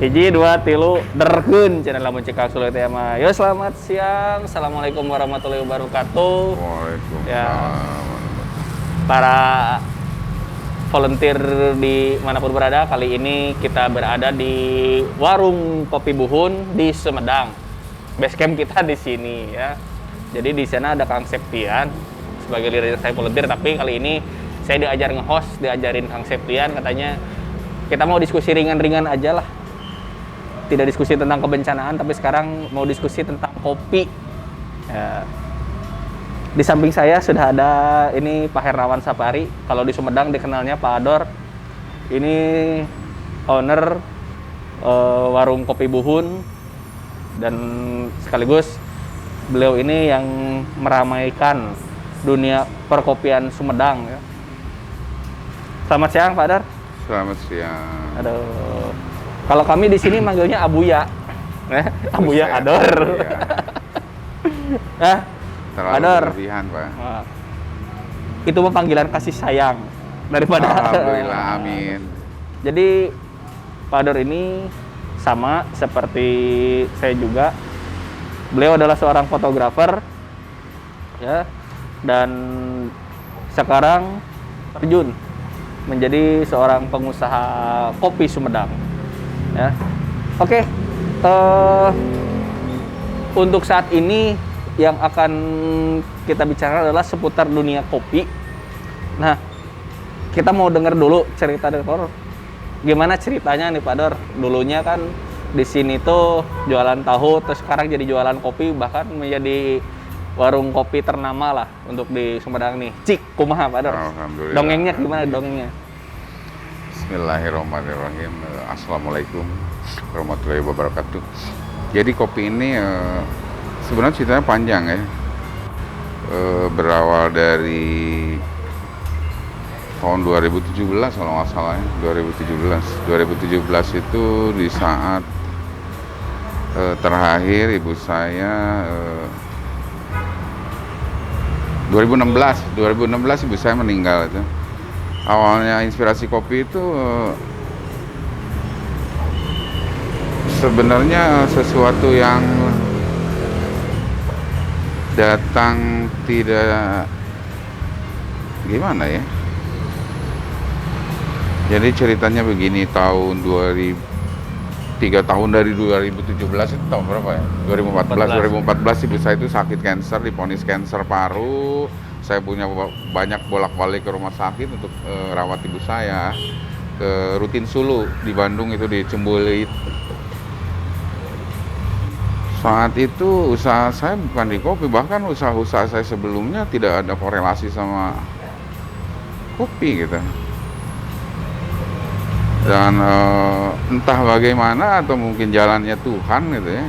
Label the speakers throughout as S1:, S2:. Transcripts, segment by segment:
S1: Hiji, dua, tilu, derkeun cenah lamun cekak sulit teh mah. Yo selamat siang. Assalamualaikum warahmatullahi wabarakatuh. Ya,
S2: Waalaikumsalam.
S1: para volunteer di manapun berada, kali ini kita berada di Warung Kopi Buhun di Sumedang. Base camp kita di sini ya. Jadi di sana ada Kang Septian sebagai leader saya volunteer, tapi kali ini saya diajarin Kang Septian, katanya kita mau diskusi ringan-ringan aja lah. Tidak diskusi tentang kebencanaan, tapi sekarang mau diskusi tentang kopi. Ya. Di samping saya sudah ada ini Pak Hernawan Sapari. Kalau di Sumedang dikenalnya Pak Ador. Ini owner warung kopi Buhun, dan sekaligus beliau ini yang meramaikan dunia perkopian Sumedang. Ya. Selamat siang Pak Ador.
S2: Selamat siang.
S1: Aduh. Kalau kami di sini manggilnya Abuya, Abuya Ador. Nah,
S2: Terlalu
S1: Ador.
S2: berlebihan, Pak.
S1: Nah, itu mah panggilan kasih sayang daripada.
S2: Alhamdulillah, amin.
S1: Jadi Pak Ador ini sama seperti saya juga. Beliau adalah seorang fotografer, ya, dan sekarang terjun menjadi seorang pengusaha kopi Sumedang. Ya, oke. Untuk saat ini yang akan kita bicara adalah seputar dunia kopi. Nah, kita mau dengar dulu cerita dari Pak Dor. Gimana ceritanya nih Pak Dor? Dulunya kan di sini tuh jualan tahu, terus sekarang jadi jualan kopi, bahkan menjadi warung kopi ternama lah untuk di Sumedang nih. Cik, kumaha Pak Dor?
S2: Alhamdulillah.
S1: Dongengnya gimana dongengnya?
S2: Bismillahirrahmanirrahim. Assalamualaikum warahmatullahi wabarakatuh. Jadi kopi ini sebenarnya ceritanya panjang ya. Berawal dari tahun 2017 kalau nggak salah ya. 2017 itu di saat terakhir ibu saya 2016 ibu saya meninggal itu. Awalnya inspirasi kopi itu sebenarnya sesuatu yang datang tidak gimana ya. Jadi ceritanya begini, tahun 3 tahun dari 2017 itu tahun berapa ya? 2014 ibu saya itu sakit kanker, divonis kanker paru. Saya punya banyak bolak-balik ke rumah sakit untuk rawat ibu saya, ke Rutin Sulu di Bandung, itu di Cembulit. Saat itu usaha saya bukan di kopi, bahkan usaha-usaha saya sebelumnya tidak ada korelasi sama kopi gitu. Dan entah bagaimana atau mungkin jalannya Tuhan gitu ya,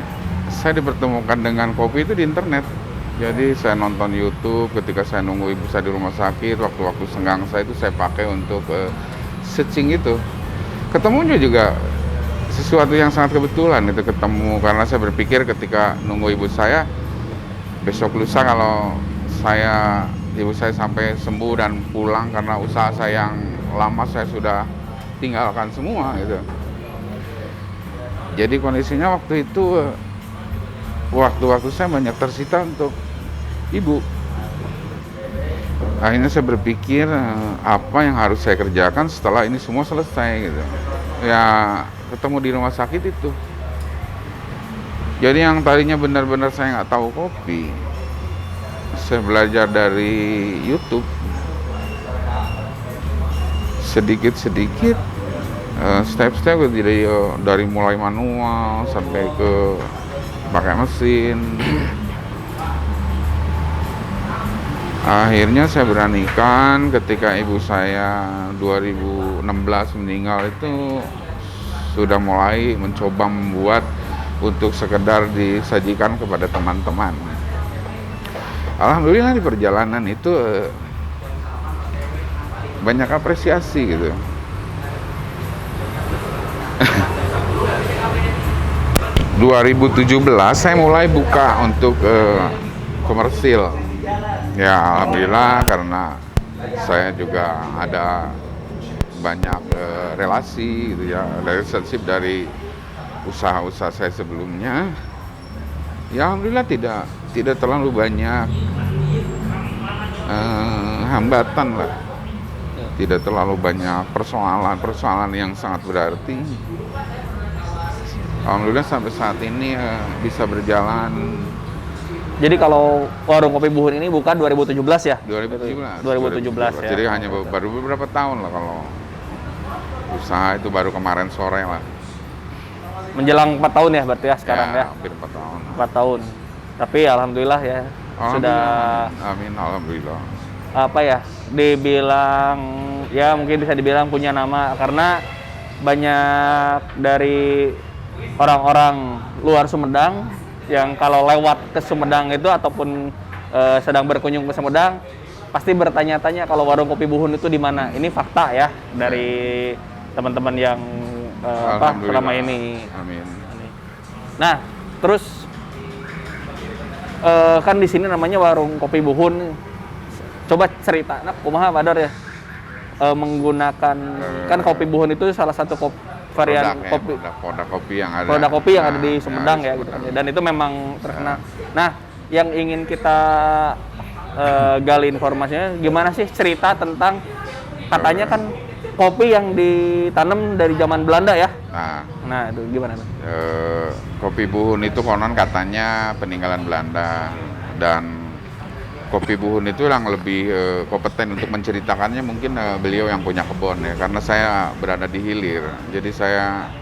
S2: saya dipertemukan dengan kopi itu di internet. Jadi saya nonton YouTube ketika saya nunggu ibu saya di rumah sakit, waktu-waktu senggang saya itu saya pakai untuk searching itu. Ketemunya juga sesuatu yang sangat kebetulan itu ketemu, karena saya berpikir ketika nunggu ibu saya, besok lusa kalau ibu saya sampai sembuh dan pulang, karena usaha saya yang lama saya sudah tinggalkan semua gitu. Jadi kondisinya waktu itu waktu saya banyak tersita untuk ibu. Akhirnya saya berpikir apa yang harus saya kerjakan setelah ini semua selesai gitu. Ya ketemu di rumah sakit itu. Jadi yang tadinya benar-benar saya nggak tahu kopi, saya belajar dari YouTube sedikit-sedikit, step-step dari mulai manual sampai ke pakai mesin. Akhirnya saya beranikan ketika ibu saya 2016 meninggal itu sudah mulai mencoba membuat untuk sekedar disajikan kepada teman-teman. Alhamdulillah di perjalanan itu banyak apresiasi gitu. ...2017 saya mulai buka untuk komersil. Ya alhamdulillah, karena saya juga ada banyak relasi gitu ya, relationship dari usaha-usaha saya sebelumnya, ya alhamdulillah tidak terlalu banyak hambatan lah, tidak terlalu banyak persoalan yang sangat berarti. Alhamdulillah sampai saat ini bisa berjalan.
S1: Jadi kalau warung kopi Buhun ini buka 2017 ya?
S2: 2017
S1: ya.
S2: Jadi hanya baru beberapa tahun lah kalau usaha itu, baru kemarin sore lah.
S1: Menjelang 4 tahun ya berarti ya sekarang ya?
S2: Hampir 4 tahun.
S1: 4 tahun. Tapi alhamdulillah ya sudah.
S2: Amin, alhamdulillah.
S1: Apa ya? Dibilang ya mungkin bisa dibilang punya nama karena banyak dari orang-orang luar Sumedang yang kalau lewat ke Sumedang itu ataupun sedang berkunjung ke Sumedang pasti bertanya-tanya kalau warung kopi Buhun itu di mana. Ini fakta ya dari teman-teman yang selama ini.
S2: Amin.
S1: Nah, terus kan di sini namanya warung kopi Buhun. Coba cerita, nah kumaha Pak Dor ya menggunakan kan kopi Buhun itu salah satu varian kopi,
S2: produk kopi yang ada
S1: di Sumedang ya gitu kan. Dan itu memang terkenal. Nah, yang ingin kita gali informasinya gimana sih cerita tentang katanya kan kopi yang ditanam dari zaman Belanda ya. Nah itu gimana tuh?
S2: Kopi Buhun itu konon katanya peninggalan Belanda, dan kopi Buhun itu yang lebih kompeten untuk menceritakannya mungkin beliau yang punya kebun ya, karena saya berada di hilir, jadi saya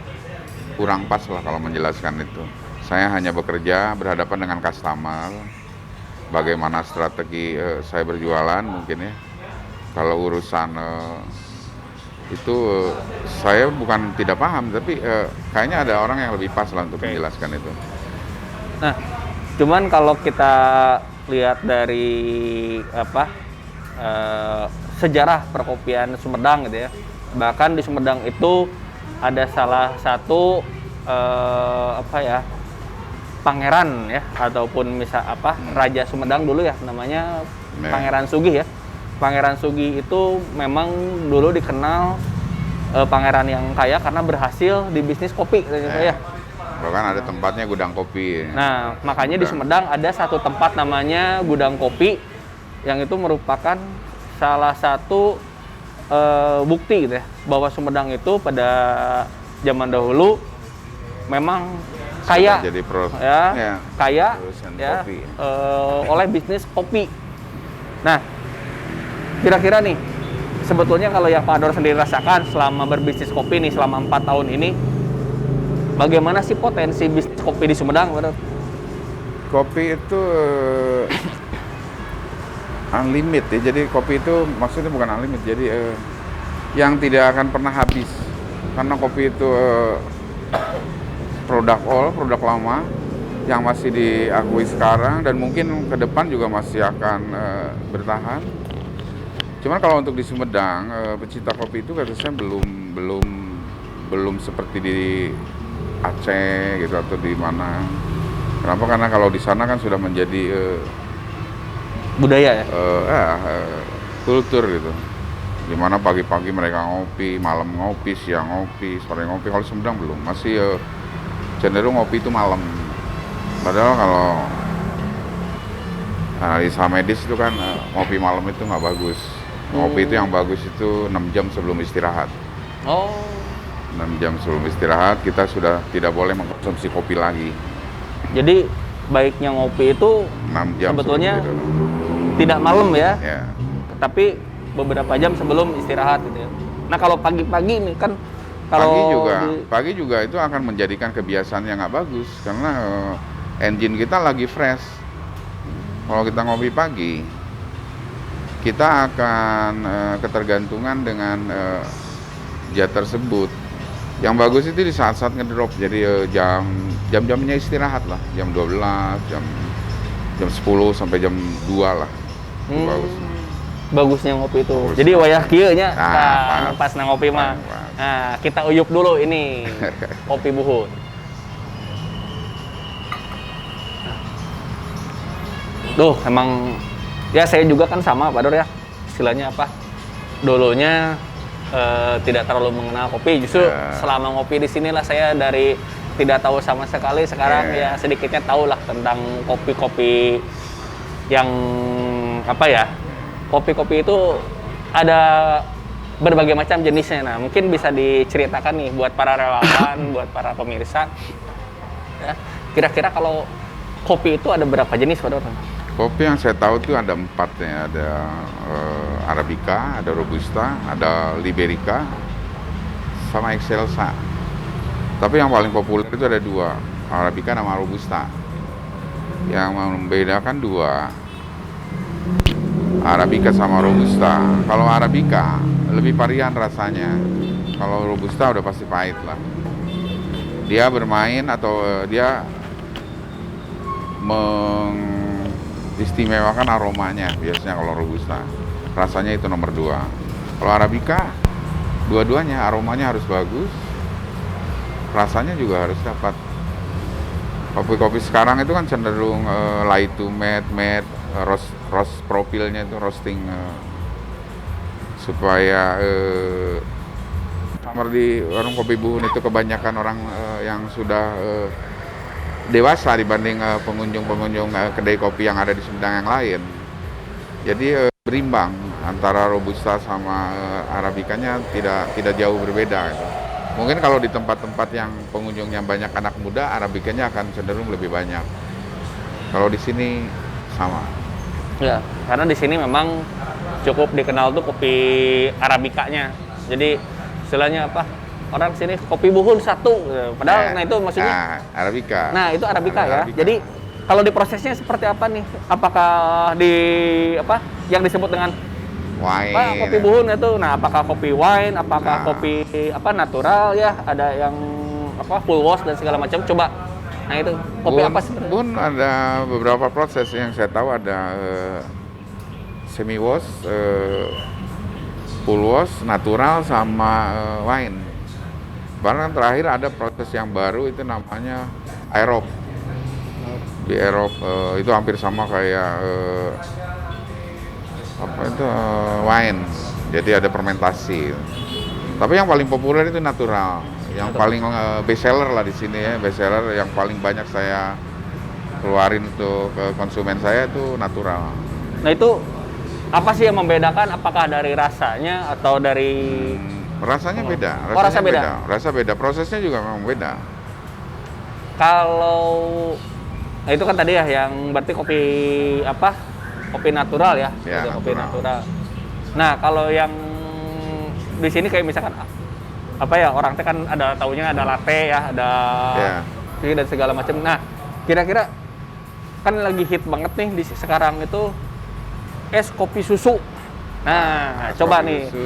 S2: kurang pas lah kalau menjelaskan itu. Saya hanya bekerja berhadapan dengan customer, bagaimana strategi saya berjualan mungkin ya. Kalau urusan itu saya bukan tidak paham, tapi kayaknya ada orang yang lebih pas lah untuk menjelaskan itu.
S1: Nah, cuman kalau kita lihat dari sejarah perkopian Sumedang gitu ya, bahkan di Sumedang itu ada salah satu pangeran ya, ataupun misal Raja Sumedang dulu ya, namanya Pangeran Sugih ya. Pangeran Sugih itu memang dulu dikenal pangeran yang kaya karena berhasil di bisnis kopi gitu ya.
S2: Bahkan ada tempatnya gudang kopi.
S1: Nah, makanya di Sumedang ada satu tempat namanya Gudang Kopi yang itu merupakan salah satu bukti gitu ya, bahwa Sumedang itu pada zaman dahulu memang kaya,
S2: jadi
S1: kaya ya, oleh bisnis kopi. Nah, kira-kira nih, sebetulnya kalau yang Pak Dor sendiri rasakan selama berbisnis kopi nih selama 4 tahun ini, bagaimana sih potensi bisnis kopi di Sumedang?
S2: Kopi itu unlimited ya, jadi kopi itu maksudnya bukan unlimited, jadi yang tidak akan pernah habis, karena kopi itu produk lama yang masih diakui sekarang dan mungkin ke depan juga masih akan bertahan. Cuman kalau untuk di Sumedang, pecinta kopi itu kata saya belum seperti di Aceh gitu atau di mana. Kenapa? Karena kalau di sana kan sudah menjadi
S1: budaya ya,
S2: kultur gitu. Dimana pagi-pagi mereka ngopi, malam ngopi, siang ngopi, sore ngopi. Kalau Sumedang belum, masih cenderung ngopi itu malam. Padahal kalau analisa medis itu kan ngopi malam itu nggak bagus. Ngopi itu yang bagus itu 6 jam sebelum istirahat. 6 jam sebelum istirahat kita sudah tidak boleh mengkonsumsi kopi lagi.
S1: Jadi baiknya ngopi itu
S2: 6 jam
S1: sebetulnya tidak malam ya,
S2: ya,
S1: tapi beberapa jam sebelum istirahat gitu ya. Nah kalau pagi-pagi nih kan, kalau
S2: pagi juga itu akan menjadikan kebiasaan yang nggak bagus karena engine kita lagi fresh. Kalau kita ngopi pagi, kita akan ketergantungan dengan zat tersebut. Yang bagus itu di saat-saat ngedrop, jadi jam-jamnya istirahat lah, jam 12, jam 10 sampai jam 2 lah. Bagus.
S1: Bagusnya ngopi itu. Bagus. Jadi wayah kieu nya pas nang ngopi mah. Nah, kita uyup dulu ini kopi Buhun. Duh, emang ya saya juga kan sama Pak Dor ya. Istilahnya apa? Dulunya tidak terlalu mengenal kopi, justru selama ngopi di sinilah saya dari tidak tahu sama sekali, sekarang ya sedikitnya tahu lah tentang kopi-kopi yang apa ya, kopi-kopi itu ada berbagai macam jenisnya. Nah, mungkin bisa diceritakan nih buat para relawan, buat para pemirsa. Ya, kira-kira kalau kopi itu ada berapa jenis, Pak Dor?
S2: Kopi yang saya tahu itu ada 4 ya, ada Arabica, ada Robusta, ada Liberica, sama Excelsa. Tapi yang paling populer itu ada 2, Arabica sama Robusta. Yang membedakan 2, Arabica sama Robusta. Kalau Arabica lebih varian rasanya. Kalau Robusta udah pasti pahit lah. Dia bermain atau dia mengistimewakan aromanya biasanya kalau Robusta. Rasanya itu nomor 2. Kalau Arabica, dua-duanya aromanya harus bagus, rasanya juga harus dapat. Kopi-kopi sekarang itu kan cenderung light to matte, roast profilnya itu roasting supaya kamar di warung kopi Buhun itu kebanyakan orang yang sudah dewasa dibanding pengunjung-pengunjung kedai kopi yang ada di Sumedang yang lain. Jadi berimbang antara Robusta sama Arabicanya tidak jauh berbeda gitu. Mungkin kalau di tempat-tempat yang pengunjungnya banyak anak muda, Arabicanya akan cenderung lebih banyak. Kalau di sini sama.
S1: Ya, karena di sini memang cukup dikenal tuh kopi Arabicanya. Jadi istilahnya apa? Orang sini kopi Buhun 1. Padahal nah itu maksudnya
S2: Arabica.
S1: Nah, itu Arabica ya.
S2: Arabica.
S1: Jadi kalau di prosesnya seperti apa nih? Apakah di apa yang disebut dengan
S2: Wine.
S1: Pak, kopi Buhun itu, nah apakah kopi wine, apakah kopi apa natural ya, ada yang apa full wash dan segala macam. Coba, nah itu kopi apa sebenarnya?
S2: Buhun ada beberapa proses yang saya tahu, ada semi wash, full wash, natural sama wine. Bahkan terakhir ada proses yang baru itu namanya aerob. Di aerob itu hampir sama kayak apa itu wine, jadi ada fermentasi. Tapi yang paling populer itu natural, yang paling best seller lah di sini ya, best seller yang paling banyak saya keluarin untuk ke konsumen saya itu natural.
S1: Nah itu apa sih yang membedakan? Apakah dari rasanya atau dari
S2: Rasanya beda,
S1: rasa beda.
S2: Rasa beda, prosesnya juga memang beda.
S1: Kalau nah itu kan tadi ya yang berarti kopi apa? Kopi natural ya,
S2: Ya,
S1: kopi natural. Nah, kalau yang di sini kayak misalkan apa ya, orang teh kan ada taunya ada latte ya, ada ini dan segala macam. Nah, kira-kira kan lagi hit banget nih di sekarang itu es kopi susu. Nah, coba nih
S2: susu.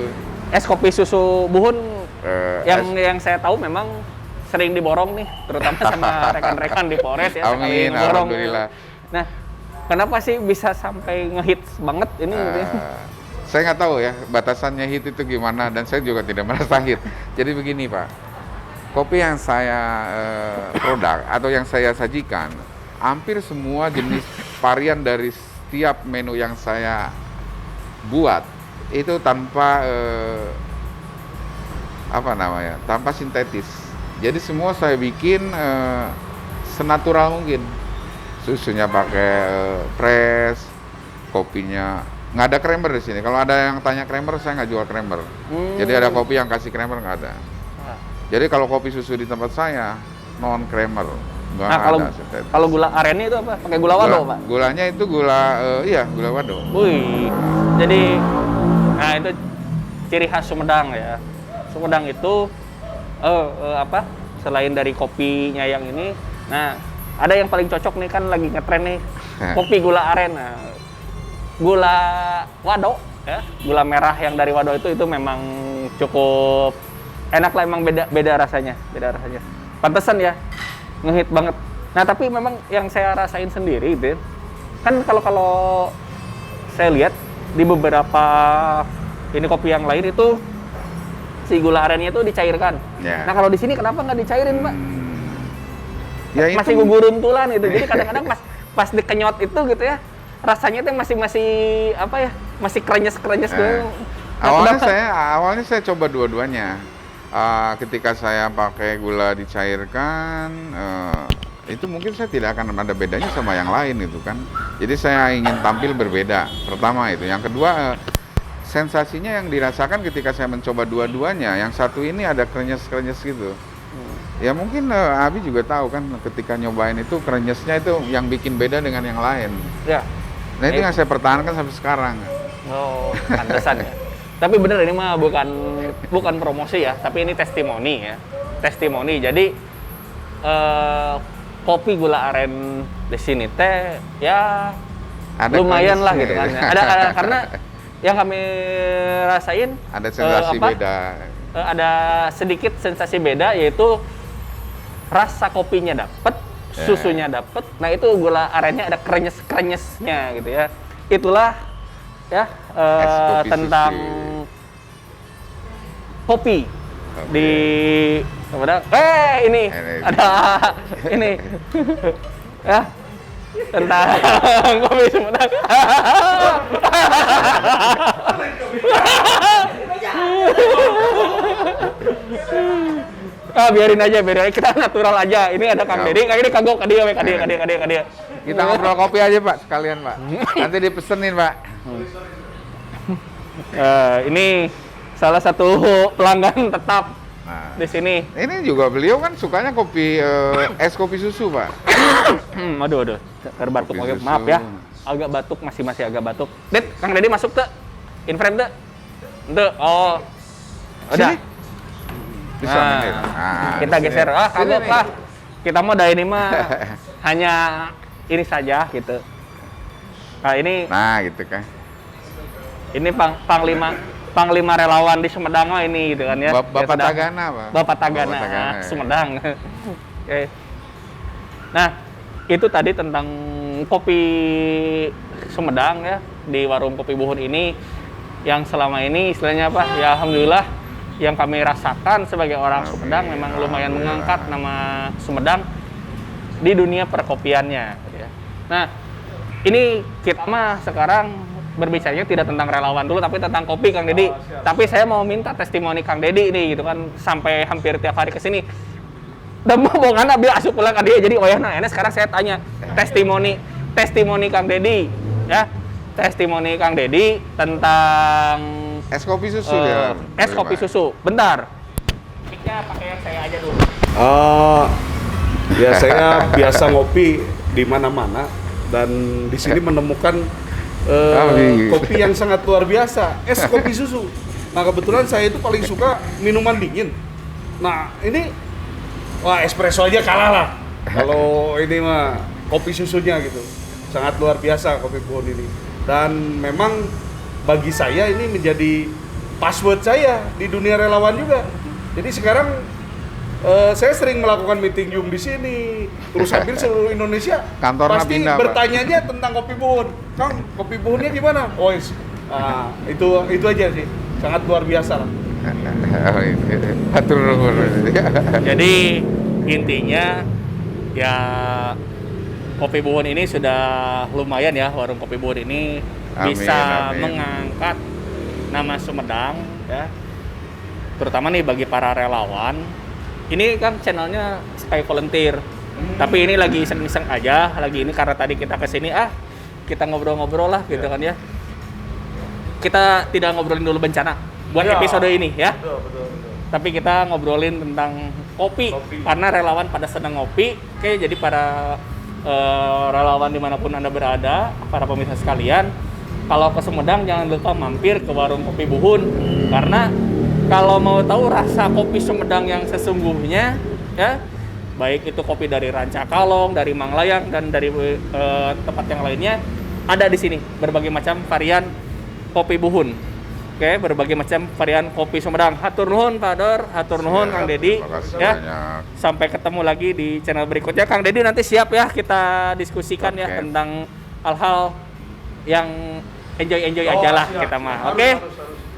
S1: Es kopi susu Buhun yang saya tahu memang sering diborong nih, terutama sama rekan-rekan di Polres ya.
S2: Amin, alhamdulillah.
S1: Nah, kenapa sih bisa sampai ngehits banget ini?
S2: Saya nggak tahu ya batasannya hit itu gimana, dan saya juga tidak merasa hit. Jadi begini Pak, kopi yang saya produk atau yang saya sajikan, hampir semua jenis varian dari setiap menu yang saya buat itu tanpa tanpa sintetis. Jadi semua saya bikin senatural mungkin. Susunya pakai press, kopinya nggak ada creamer di sini. Kalau ada yang tanya creamer, saya nggak jual creamer. Jadi ada kopi yang kasih creamer nggak ada. Jadi kalau kopi susu di tempat saya non creamer, nggak ada.
S1: Kalau gula arennya itu apa? Pakai gula wado, Pak?
S2: Gulanya itu gula wado.
S1: Wih, jadi nah itu ciri khas Sumedang ya. Sumedang itu apa? Selain dari kopinya yang ini, nah ada yang paling cocok nih kan lagi ngetren nih kopi gula aren. Nah, gula wado ya, gula merah yang dari wado itu memang cukup enak lah, emang beda rasanya. Pantesan ya ngehit banget. Nah, tapi memang yang saya rasain sendiri itu kan kalau saya lihat di beberapa ini kopi yang lain itu si gula arennya itu dicairkan.
S2: Ya.
S1: Nah, kalau di sini kenapa nggak dicairin, Pak?
S2: Ya,
S1: masih guguruntulan itu. Jadi kadang-kadang pas dikenyot itu gitu ya, rasanya itu masih apa ya? Masih krenyes gitu.
S2: Awalnya saya coba dua-duanya. ketika saya pakai gula dicairkan, itu mungkin saya tidak akan ada bedanya sama yang lain itu kan. Jadi saya ingin tampil berbeda. Pertama itu. Yang kedua, sensasinya yang dirasakan ketika saya mencoba dua-duanya. Yang satu ini ada krenyes-krenyes gitu. Ya mungkin Abi juga tahu kan ketika nyobain itu krenyesnya itu yang bikin beda dengan yang lain.
S1: Ya.
S2: Nah itu yang saya pertahankan sampai sekarang.
S1: Oh, pantesan ya. Tapi bener ini mah bukan promosi ya, tapi ini testimoni ya. Testimoni. Jadi kopi gula aren di sini teh ya
S2: Ada
S1: lumayan lah
S2: krenyesnya
S1: gitu kan.
S2: ya.
S1: Ada karena yang kami rasain
S2: Ada sensasi beda.
S1: Ada sedikit sensasi beda, yaitu rasa kopinya dapet, susunya dapet. Nah itu gula arennya ada krenyes-krenyesnya gitu ya. Itulah ya
S2: kopi
S1: tentang
S2: susu.
S1: kopi di Sumedang. Ini ada ini ya tentang kopi Sumedang. Biarin aja, kita natural aja. Ini ada Kang Dedi, Kang Dedi kagok ka dia.
S2: Kita ngobrol kopi aja Pak, sekalian Pak. Nanti dipesenin Pak.
S1: Ini salah satu pelanggan tetap di sini.
S2: Ini juga beliau kan sukanya kopi es kopi susu Pak.
S1: Aduh, terbatuk.
S2: Kopi
S1: Maaf
S2: susu.
S1: ya, agak batuk, masih agak batuk. Dit, Kang Dedi masuk tuh, in frame tuh. Tuh, oh, udah.
S2: Sini. Bisa menit.
S1: Kita
S2: sini.
S1: geser.
S2: Sini
S1: Kagok
S2: nih.
S1: lah. Kita mau dari ini mah hanya ini saja gitu. Nah ini
S2: Gitu kan.
S1: ini panglima relawan di Sumedang mah ini gitu kan ya.
S2: Bapak
S1: Dia sedang-
S2: Tagana Pak.
S1: Bapak Tagana,
S2: Bapak Tagana, ya.
S1: Sumedang. Oke. Nah, itu tadi tentang kopi Sumedang ya di warung Kopi Buhun ini yang selama ini istilahnya apa? Ya alhamdulillah yang kami rasakan sebagai orang Sumedang memang lumayan mengangkat nama Sumedang di dunia perkopiannya gitu ya. Nah, ini kita mah sekarang berbicaranya tidak tentang relawan dulu tapi tentang kopi Kang Dedi. Tapi saya mau minta testimoni Kang Dedi nih gitu kan sampai hampir tiap hari ke sini. Dan mau ngana biar asup pulang ke dia jadi oh ya nah ini sekarang saya tanya testimoni Kang Dedi ya. Testimoni Kang Dedi tentang
S2: Es kopi susu ya.
S1: es kopi susu. Bentar. Mic-nya pakai yang saya aja dulu.
S3: Ya saya biasa ngopi di mana-mana dan di sini menemukan kopi yang sangat luar biasa, es kopi susu. Nah kebetulan saya itu paling suka minuman dingin. Nah ini, wah espresso aja kalah lah. Kalau ini mah kopi susunya gitu, sangat luar biasa kopi Buhun ini. Dan memang bagi saya ini menjadi password saya di dunia relawan juga. Jadi sekarang saya sering melakukan meeting Zoom di sini, terus hampir seluruh Indonesia
S2: Kantornya
S3: pasti
S2: pindah, Pak.
S3: bertanyanya tentang kopi Buhun. Kang, kopi Buhunnya gimana? Itu aja sih, sangat luar biasa lah.
S2: Hatur nuhun.
S1: Jadi intinya ya Kopi Buhun ini sudah lumayan ya, warung Kopi Buhun ini bisa
S2: Amin.
S1: mengangkat nama Sumedang ya. Terutama nih bagi para relawan. Ini kan channelnya Sky Volunteer. Tapi ini lagi iseng-iseng aja, lagi ini karena tadi kita kesini kita ngobrol-ngobrol lah gitu kan ya. Kita tidak ngobrolin dulu bencana buat episode ini ya.
S3: Betul.
S1: Tapi kita ngobrolin tentang kopi. Karena relawan pada senang ngopi. Oke, jadi para relawan dimanapun Anda berada, para pemirsa sekalian, kalau ke Sumedang jangan lupa mampir ke warung Kopi Buhun. Karena kalau mau tahu rasa kopi Sumedang yang sesungguhnya ya, baik itu kopi dari Rancakalong, dari Manglayang dan dari tempat yang lainnya, ada di sini berbagai macam varian Kopi Buhun. Oke, berbagai macam varian kopi Sumedang. Hatur nuhun Pak Dor, hatur nuhun Kang Dedi.
S2: Terima kasih
S1: Ya.
S2: banyak.
S1: Sampai ketemu lagi di channel berikutnya. Kang Dedi nanti siap ya kita diskusikan ya
S2: Oke.
S1: tentang hal-hal yang enjoy aja lah
S3: siap.
S1: kita mah. Oke.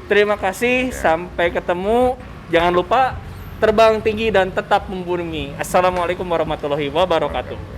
S1: Terima kasih, sampai ketemu. Jangan lupa terbang tinggi dan tetap membumi. Assalamualaikum warahmatullahi wabarakatuh.